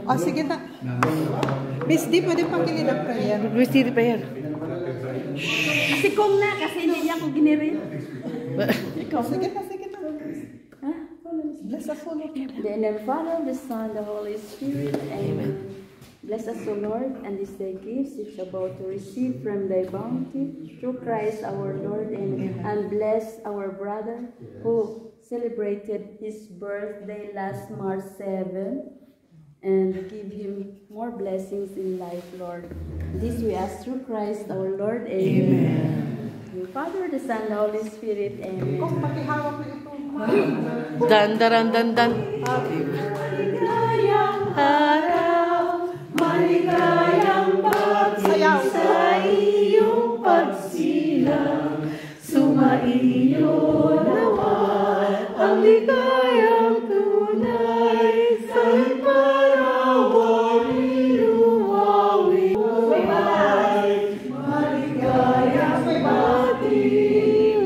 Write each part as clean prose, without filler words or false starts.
Oh, sige na. Miss D, pwede pakinggan ang prayer. Miss D, prayer. Kasi kung na, kasi hindi niya ako ginirin. Ikaw, sige na. Bless us, O Lord. The name of the Father, the Son, the Holy Spirit. Amen. Bless us, O Lord, and this thy gifts which about to receive from thy bounty through Christ our Lord. Amen. And bless our brother who celebrated his birthday last March 7. And give him more blessings in life, Lord. This we ask through Christ our Lord. Amen. The Father, the Son, the Holy Spirit. Amen. Kung pakihawak mo ito. Dan. Maligayang araw, maligayang pagsayaw sa iyong pagsilang, sumaiyo nawa ang ligayang tunay sa parawari lumawi. Maligayang pati,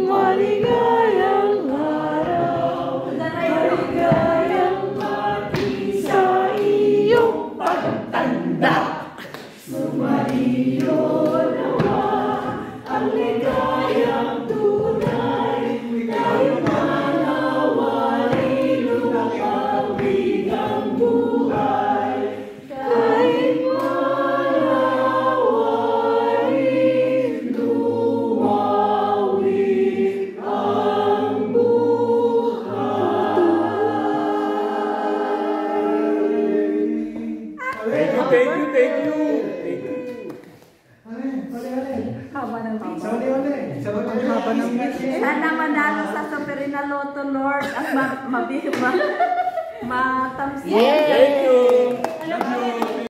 maligayang araw, maligayang pati sa iyong pagtanda, sumaiyo nawa ang ligayang tunay, tayo manawari lumawig ang buhay, kahit manawari lumawig ang buhay. Thank you. Haba ng Haba ng message. Sana manalo sa Soperina Lotto, Lord, at matamsi. Thank you.